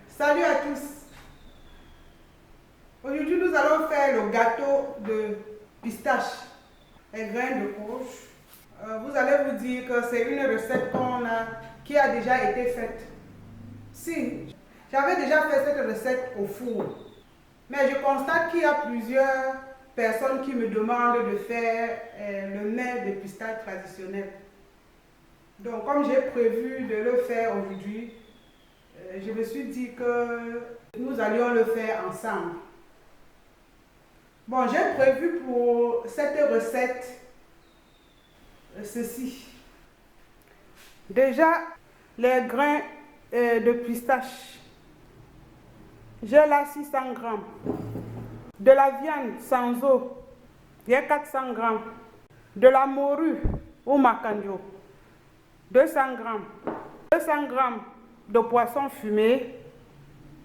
Salut à tous. Aujourd'hui, nous allons faire le gâteau de pistache et graines de courge. Vous allez vous dire que c'est une recette qui a déjà été faite. Si, j'avais déjà fait cette recette au four. Mais je constate qu'il y a plusieurs personnes qui me demandent de faire le mets de pistache traditionnel. Donc, comme j'ai prévu de le faire aujourd'hui, je me suis dit que nous allions le faire ensemble. Bon, j'ai prévu pour cette recette ceci. Déjà, les grains de pistache. J'ai là 600 grammes. De la viande sans eau, j'ai 400 grammes. De la morue ou macandio, 200 grammes. 200 grammes de poisson fumé,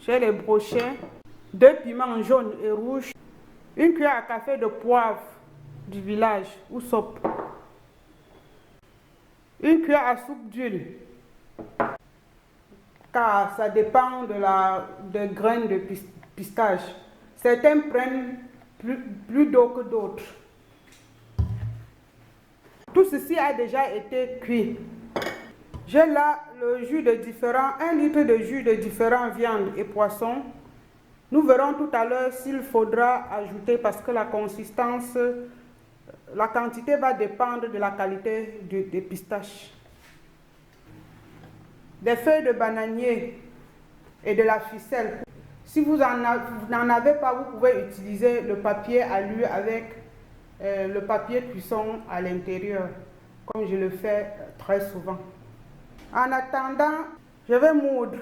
j'ai les brochets. 2 piments jaunes et rouges. Une cuillère à café de poivre du village ou soupe. Une cuillère à soupe d'huile, car ça dépend des graines de pistache. Certains prennent plus d'eau que d'autres. Tout ceci a déjà été cuit. J'ai là le jus de 1 litre de jus de différentes viandes et poissons. Nous verrons tout à l'heure s'il faudra ajouter parce que la consistance, la quantité va dépendre de la qualité des pistaches. Des feuilles de bananier et de la ficelle. Si vous n'en avez pas, vous pouvez utiliser le papier alu avec le papier cuisson à l'intérieur, comme je le fais très souvent. En attendant, je vais moudre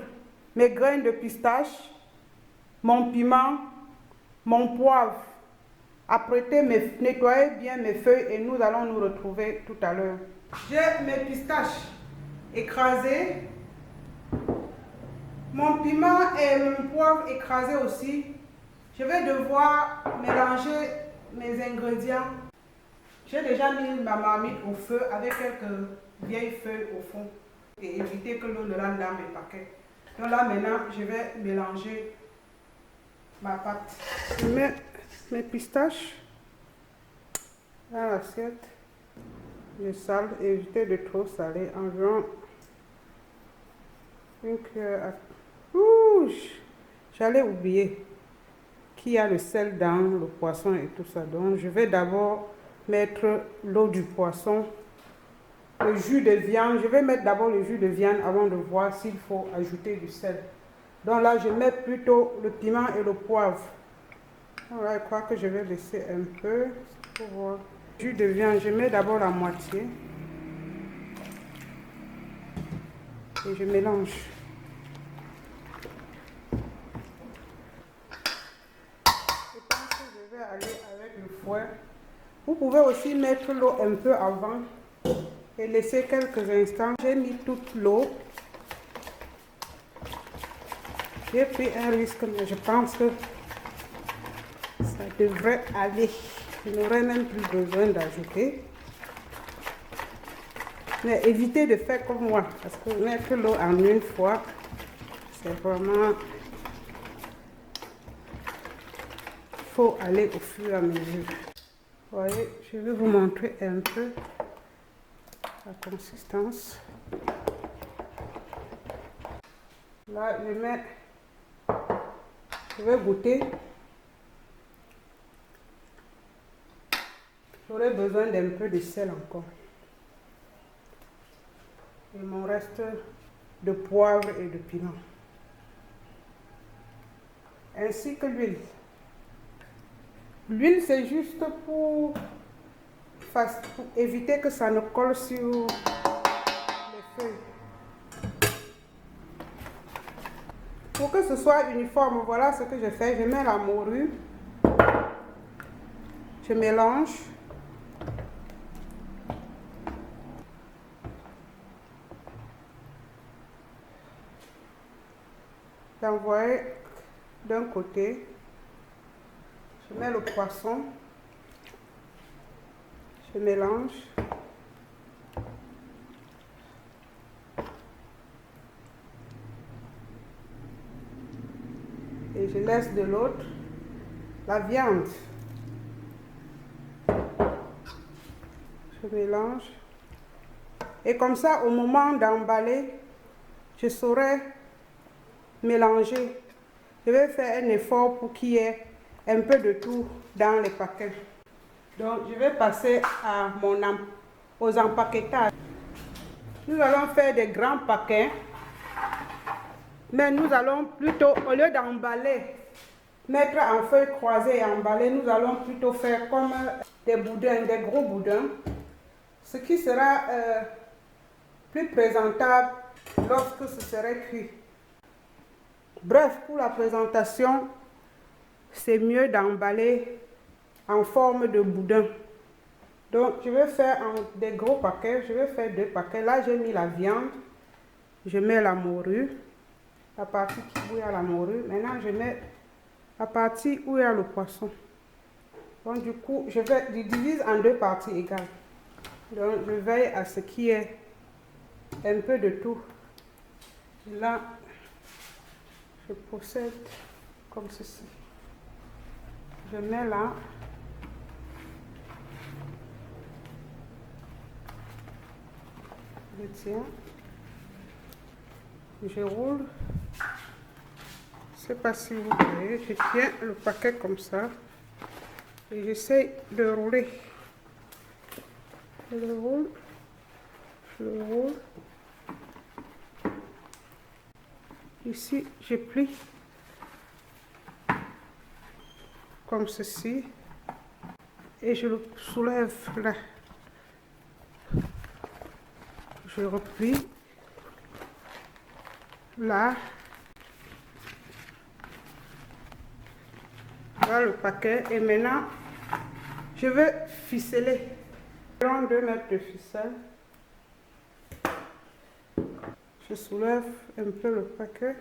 mes graines de pistache, mon piment, mon poivre. Apprêter, nettoyer bien mes feuilles et nous allons nous retrouver tout à l'heure. J'ai mes pistaches écrasées, mon piment et mon poivre écrasés aussi. Je vais devoir mélanger mes ingrédients. J'ai déjà mis ma marmite au feu avec quelques vieilles feuilles au fond et éviter que l'eau ne rentre dans mes paquets. Donc là maintenant, je vais mélanger ma pâte. Je mets mes pistaches dans l'assiette. Je sale, éviter de trop saler. Environ une cuillère à... Ouh, j'allais oublier qu'il y a le sel dans le poisson et tout ça. Donc je vais d'abord mettre l'eau du poisson, le jus de viande. Je vais mettre d'abord le jus de viande avant de voir s'il faut ajouter du sel. Donc là, je mets plutôt le piment et le poivre. Voilà, je crois que je vais laisser un peu pour voir. Jus de viande, je mets d'abord la moitié et je mélange. Je pense que je vais aller avec le fouet. Vous pouvez aussi mettre l'eau un peu avant et laisser quelques instants. J'ai mis toute l'eau. J'ai pris un risque, mais je pense que ça devrait aller. Je n'aurai même plus besoin d'ajouter. Mais évitez de faire comme moi, parce que mettre l'eau en une fois, c'est vraiment... Il faut aller au fur et à mesure. Vous voyez, je vais vous montrer un peu la consistance. Là, je vais goûter. J'aurai besoin d'un peu de sel encore. Et mon reste de poivre et de piment. Ainsi que l'huile. L'huile, c'est juste pour éviter que ça ne colle sur les feuilles. Pour que ce soit uniforme, voilà ce que je fais. Je mets la morue. Je mélange. J'envoie d'un côté. Je mets le poisson. Je mélange. et je laisse de l'autre la viande. Je mélange. Et comme ça, au moment d'emballer, je saurai mélanger. Je vais faire un effort pour qu'il y ait un peu de tout dans les paquets. Donc, je vais passer aux empaquetages. Nous allons faire des grands paquets, mais nous allons plutôt, au lieu d'emballer, mettre en feuilles croisées et emballer, nous allons plutôt faire comme des boudins, des gros boudins, ce qui sera plus présentable lorsque ce serait cuit. Bref, pour la présentation, c'est mieux d'emballer en forme de boudin. Donc, je vais faire des gros paquets. Je vais faire 2 paquets. Là, j'ai mis la viande. Je mets la morue. La partie où il y a la morue. Maintenant, je mets la partie où il y a le poisson. Donc, du coup, je divise en 2 parties égales. Donc, je veille à ce qu'il y ait un peu de tout. Et là, je procède comme ceci. Je mets là. Je tiens. Je roule. Je ne sais pas si vous voyez. Je tiens le paquet comme ça. Et j'essaie de rouler. Je le roule. Je le roule. Ici, je plie comme ceci et je le soulève là. Je replie là. Voilà le paquet et maintenant je vais ficeler. Je prends 2 mètres de ficelle. Je soulève un peu le paquet.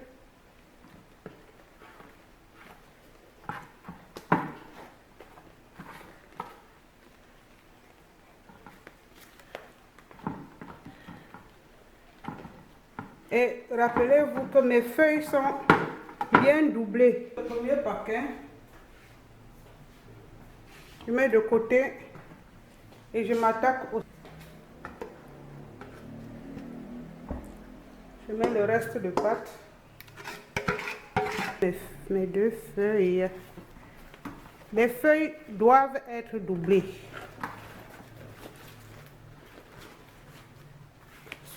Et rappelez-vous que mes feuilles sont bien doublées. Le premier paquet, je mets de côté et je m'attaque au... Je mets le reste de pâte. Mes 2 feuilles. Les feuilles doivent être doublées.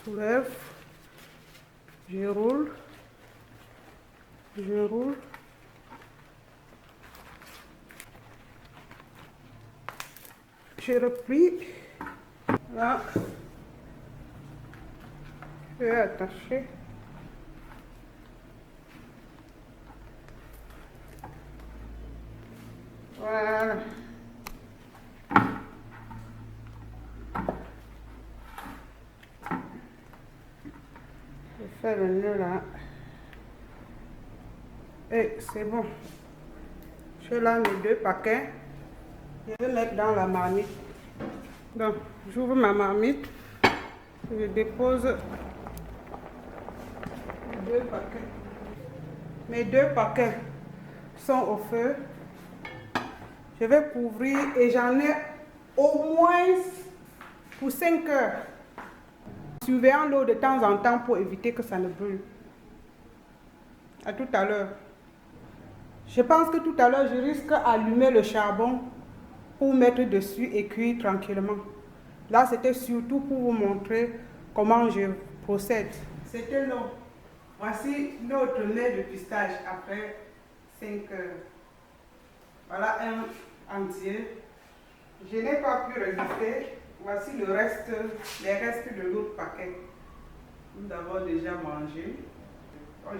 Soulève. Je roule. Je roule. Je replie. Là. Je vais attacher. Voilà. Je fais le nœud là. Et c'est bon. J'ai là mes 2 paquets. Je vais mettre dans la marmite. Donc, j'ouvre ma marmite. Je dépose 2 paquets. Mes 2 paquets sont au feu. Je vais couvrir et j'en ai au moins pour 5 heures. Surveillant l'eau de temps en temps pour éviter que ça ne brûle. À tout à l'heure. Je pense que tout à l'heure, je risque d'allumer le charbon pour mettre dessus et cuire tranquillement. Là, c'était surtout pour vous montrer comment je procède. C'était long. Voici notre lait de pistache après 5 heures. Voilà un entier. Je n'ai pas pu résister. Voici les restes de l'autre paquet. Nous avons déjà mangé.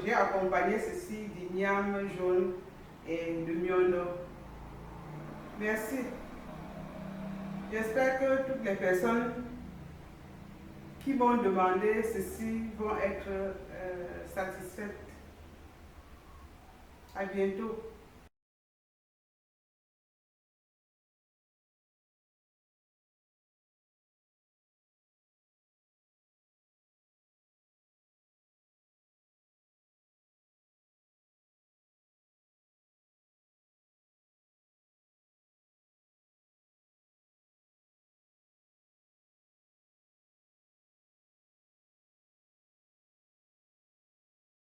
J'ai accompagné ceci d'igname jaune et de miondo. Merci. J'espère que toutes les personnes qui vont demander ceci vont être satisfaites. À bientôt.